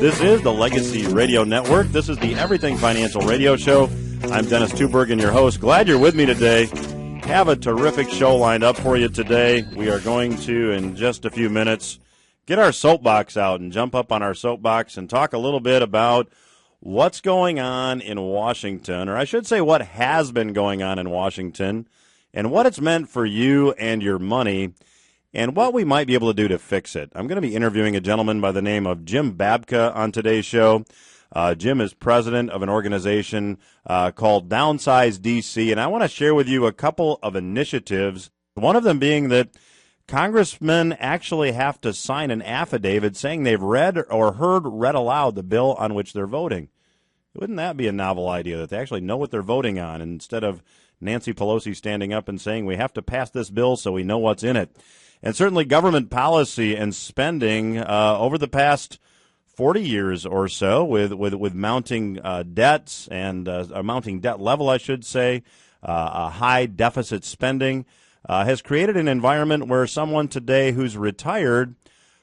This is the Legacy Radio Network. This is the Everything Financial Radio Show. I'm Dennis Tubbergen, your host. Glad you're with me today. Have a terrific show lined up for you today. We are going to, in just a few minutes, get our soapbox out and jump up on our soapbox and talk a little bit about what's going on in Washington, or I should say what has been going on in Washington, and what it's meant for you and your money, and what we might be able to do to fix it. I'm going to be interviewing a gentleman by the name of Jim Babka on today's show. Jim is president of an organization called Downsize DC, and I want to share with you a couple of initiatives, one of them being that congressmen actually have to sign an affidavit saying they've read or heard read aloud the bill on which they're voting. Wouldn't that be a novel idea, that they actually know what they're voting on, instead of Nancy Pelosi standing up and saying we have to pass this bill so we know what's in it? And certainly government policy and spending over the past 40 years or so with mounting debts and a mounting debt level, I should say, a high deficit spending, has created an environment where someone today who's retired,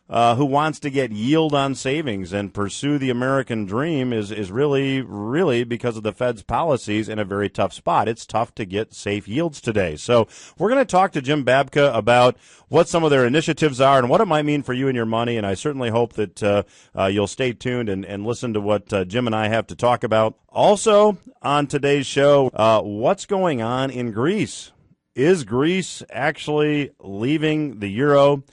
who wants to get yield on savings and pursue the American dream is really, because of the Fed's policies, in a very tough spot. It's tough to get safe yields today. So we're going to talk to Jim Babka about what some of their initiatives are and what it might mean for you and your money, and I certainly hope that you'll stay tuned and listen to what Jim and I have to talk about. Also on today's show, what's going on in Greece? Is Greece actually leaving the euro?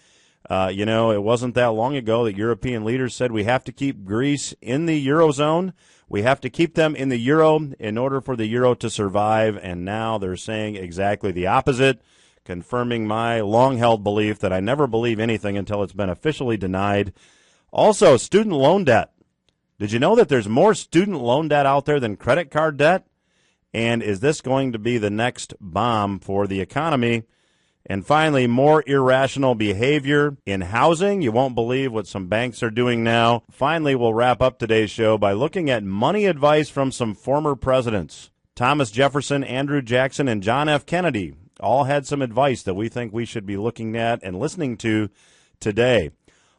It wasn't that long ago that European leaders said we have to keep Greece in the Eurozone. We have to keep them in the euro in order for the euro to survive. And now they're saying exactly the opposite, confirming my long-held belief that I never believe anything until it's been officially denied. Also, student loan debt. Did you know that there's more student loan debt out there than credit card debt? And is this going to be the next bomb for the economy? And finally, more irrational behavior in housing. You won't believe what some banks are doing now. Finally, we'll wrap up today's show by looking at money advice from some former presidents. Thomas Jefferson, Andrew Jackson, and John F. Kennedy all had some advice that we think we should be looking at and listening to today.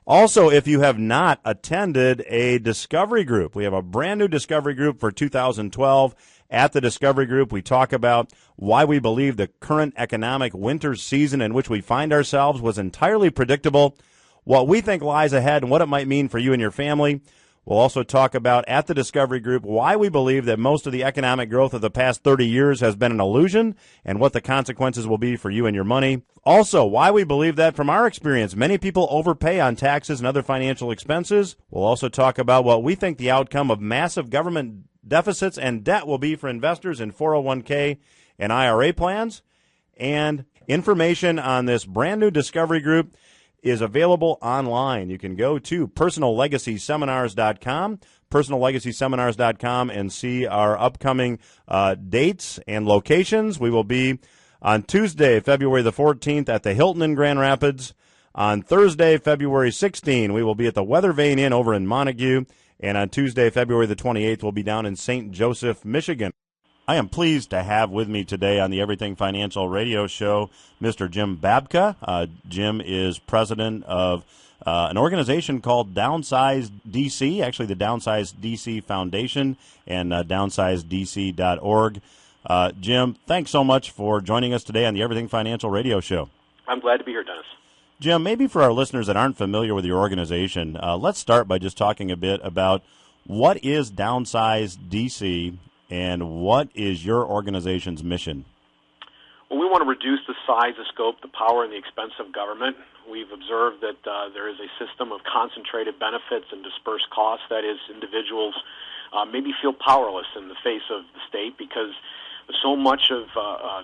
Also, if you have not attended a discovery group, we have a brand new discovery group for 2012. At the Discovery Group, we talk about why we believe the current economic winter season in which we find ourselves was entirely predictable, what we think lies ahead, and what it might mean for you and your family. We'll also talk about, at the Discovery Group, why we believe that most of the economic growth of the past 30 years has been an illusion and what the consequences will be for you and your money. Also, why we believe that, from our experience, many people overpay on taxes and other financial expenses. We'll also talk about what we think the outcome of massive government deficits and debt will be for investors in 401k and IRA plans. And information on this brand new Discovery Group is available online. You can go to personallegacyseminars.com, personallegacyseminars.com, and see our upcoming dates and locations. We will be on Tuesday, February the 14th at the Hilton in Grand Rapids. On Thursday, February 16th, we will be at the Weather Vane Inn over in Montague. And on Tuesday, February the 28th, we'll be down in St. Joseph, Michigan. I am pleased to have with me today on the Everything Financial Radio Show Mr. Jim Babka. Jim is president of an organization called Downsize DC, actually the Downsize DC Foundation, and downsizedc.org. Jim, thanks so much for joining us today on the Everything Financial Radio Show. I'm glad to be here, Dennis. Jim, maybe for our listeners that aren't familiar with your organization, let's start by just talking a bit about what is Downsize DC and what is your organization's mission? Well, we want to reduce the size, the scope, the power, and the expense of government. We've observed that there is a system of concentrated benefits and dispersed costs. That is, individuals maybe feel powerless in the face of the state because so much of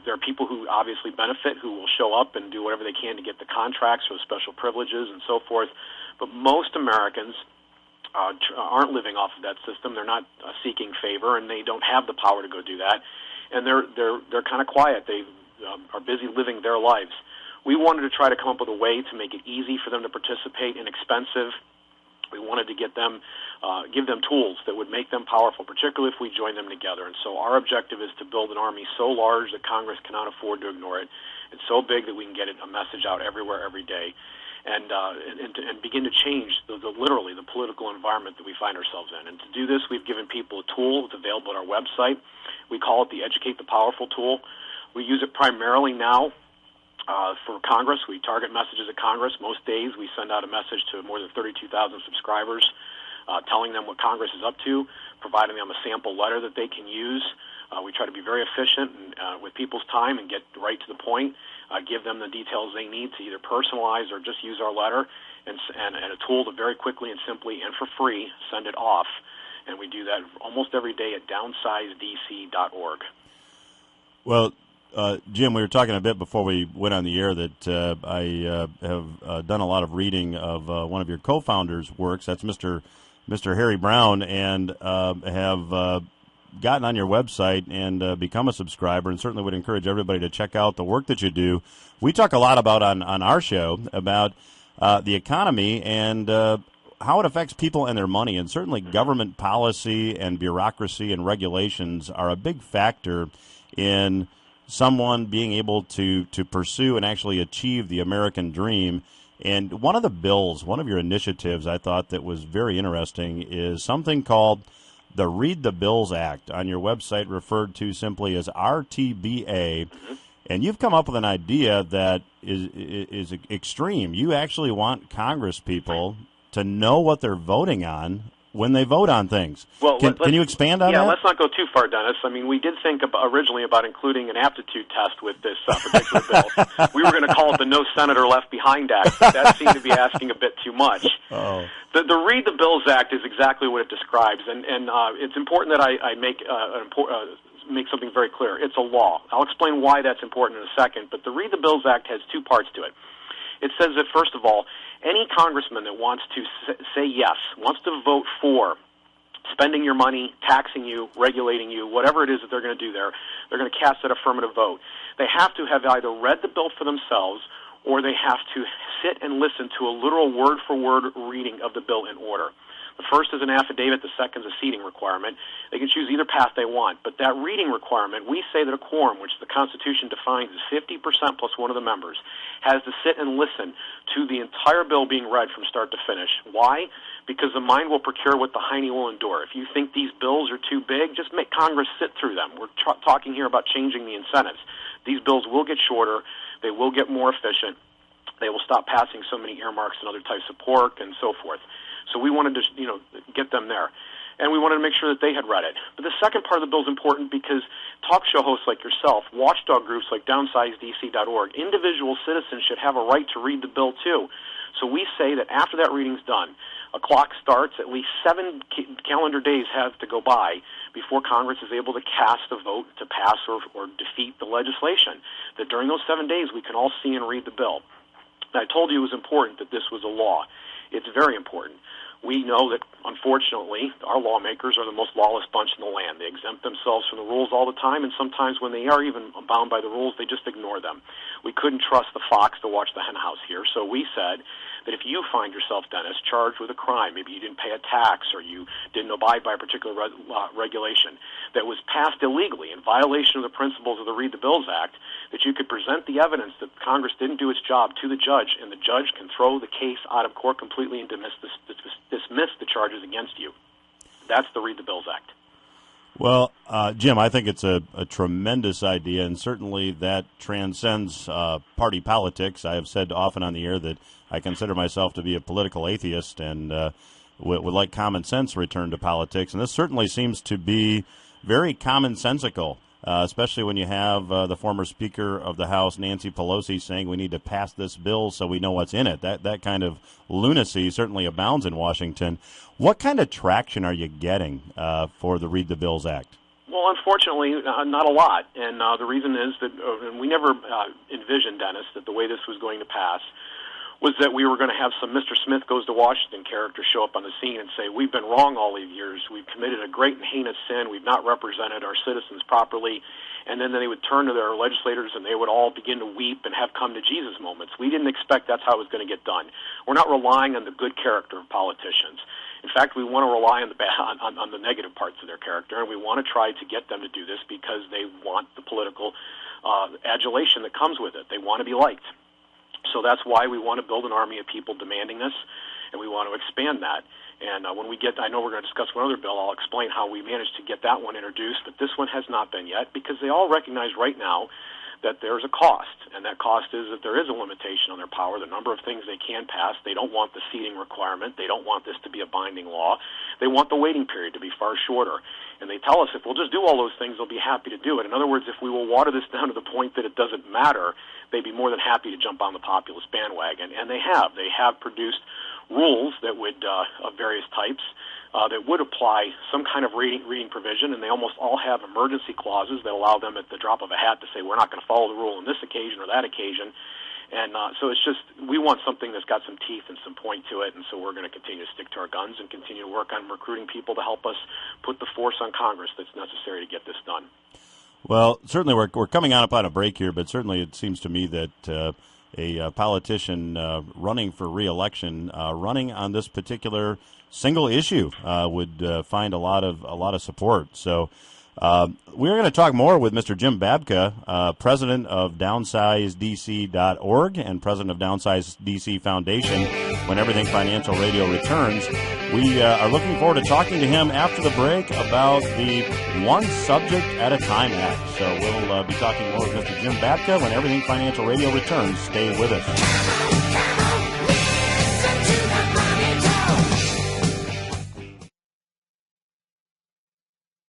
there are people who obviously benefit, who will show up and do whatever they can to get the contracts or the special privileges and so forth. But most Americans aren't living off of that system. They're not seeking favor, and they don't have the power to go do that. And they're kind of quiet. They are busy living their lives. We wanted to try to come up with a way to make it easy for them to participate, inexpensive. We wanted to get them, give them tools that would make them powerful, particularly if we join them together. And so our objective is to build an army so large that Congress cannot afford to ignore it. It's so big that we can get a message out everywhere, every day. and begin to change literally the political environment that we find ourselves in. And to do this, we've given people a tool that's available on our website. We call it the Educate the Powerful tool. We use it primarily now for Congress. We target messages at Congress. Most days we send out a message to more than 32,000 subscribers telling them what Congress is up to, providing them a sample letter that they can use. We try to be very efficient with people's time and get right to the point, give them the details they need to either personalize or just use our letter, and a tool to very quickly and simply and for free send it off. And we do that almost every day at downsizedc.org. Well, Jim, we were talking a bit before we went on the air that I have done a lot of reading of one of your co-founders' works. That's Mr. Harry Brown, and have gotten on your website and become a subscriber, and certainly would encourage everybody to check out the work that you do. We talk a lot about on our show about the economy and how it affects people and their money, and certainly government policy and bureaucracy and regulations are a big factor in someone being able to pursue and actually achieve the American dream. And one of the bills, one of your initiatives I thought that was very interesting is something called the Read the Bills Act, on your website referred to simply as RTBA. And you've come up with an idea that is extreme. You actually want Congress people to know what they're voting on when they vote on things. Well, can you expand on that? Yeah, let's not go too far, Dennis. I mean, we did think originally about including an aptitude test with this particular bill. We were going to call it the No Senator Left Behind Act, but that seemed to be asking a bit too much. Oh. The Read the Bills Act is exactly what it describes, and it's important that I make something very clear. It's a law. I'll explain why that's important in a second, but the Read the Bills Act has two parts to it. It says that, first of all, any congressman that wants to say yes, wants to vote for spending your money, taxing you, regulating you, whatever it is that they're going to do there, they're going to cast that affirmative vote. They have to have either read the bill for themselves or they have to sit and listen to a literal word-for-word reading of the bill in order. The first is an affidavit, the second is a seating requirement. They can choose either path they want, but that reading requirement, we say that a quorum, which the Constitution defines as 50% plus one of the members, has to sit and listen to the entire bill being read from start to finish. Why? Because the mind will procure what the hiney will endure. If you think these bills are too big, just make Congress sit through them. We're talking here about changing the incentives. These bills will get shorter. They will get more efficient. They will stop passing so many earmarks and other types of pork and so forth. So we wanted to, get them there. And we wanted to make sure that they had read it. But the second part of the bill is important because talk show hosts like yourself, watchdog groups like DownsizeDC.org, individual citizens should have a right to read the bill too. So we say that after that reading's done, a clock starts, at least 7 calendar days have to go by before Congress is able to cast a vote to pass or defeat the legislation. That during those 7 days we can all see and read the bill. And I told you it was important that this was a law. It's very important. We know that, unfortunately, our lawmakers are the most lawless bunch in the land. They exempt themselves from the rules all the time, and sometimes when they are even bound by the rules, they just ignore them. We couldn't trust the fox to watch the hen house here, so we said that if you find yourself, Dennis, charged with a crime, maybe you didn't pay a tax or you didn't abide by a particular regulation that was passed illegally in violation of the principles of the Read the Bills Act, that you could present the evidence that Congress didn't do its job to the judge, and the judge can throw the case out of court completely and dismiss the charges against you. That's the Read the Bills Act. Well, Jim, I think it's a tremendous idea, and certainly that transcends party politics. I have said often on the air that I consider myself to be a political atheist and would like common sense return to politics, and this certainly seems to be very commonsensical. Especially when you have the former Speaker of the House, Nancy Pelosi, saying we need to pass this bill so we know what's in it. That kind of lunacy certainly abounds in Washington. What kind of traction are you getting for the Read the Bills Act? Well, unfortunately, not a lot. And the reason is that we never envisioned, Dennis, that the way this was going to pass was that we were going to have some Mr. Smith Goes to Washington character show up on the scene and say, we've been wrong all these years, we've committed a great and heinous sin, we've not represented our citizens properly, and then they would turn to their legislators and they would all begin to weep and have come to Jesus moments. We didn't expect that's how it was going to get done. We're not relying on the good character of politicians. In fact, we want to rely on the negative parts of their character, and we want to try to get them to do this because they want the political adulation that comes with it. They want to be liked. So that's why we want to build an army of people demanding this, and we want to expand that. And when we get, I know we're going to discuss one other bill, I'll explain how we managed to get that one introduced, but this one has not been yet, because they all recognize right now that there's a cost, and that cost is that there is a limitation on their power, the number of things they can pass. They don't want the seating requirement. They don't want this to be a binding law. They want the waiting period to be far shorter. And they tell us if we'll just do all those things, they'll be happy to do it. In other words, if we will water this down to the point that it doesn't matter, they'd be more than happy to jump on the populist bandwagon. And they have. They have produced rules that would, of various types, that would apply some kind of reading provision, and they almost all have emergency clauses that allow them at the drop of a hat to say, we're not going to follow the rule on this occasion or that occasion. And so it's just, we want something that's got some teeth and some point to it, and so we're going to continue to stick to our guns and continue to work on recruiting people to help us put the force on Congress that's necessary to get this done. Well, certainly we're coming up on a break here, but certainly it seems to me that a politician running for re-election, running on this particular single issue, would find a lot of support. So we're going to talk more with Mr. Jim Babka, president of DownsizeDC.org and president of Downsize DC Foundation, when Everything Financial Radio returns. We are looking forward to talking to him after the break about the One Subject at a Time Act. So we'll be talking more with Mr. Jim Babka when Everything Financial Radio returns. Stay with us.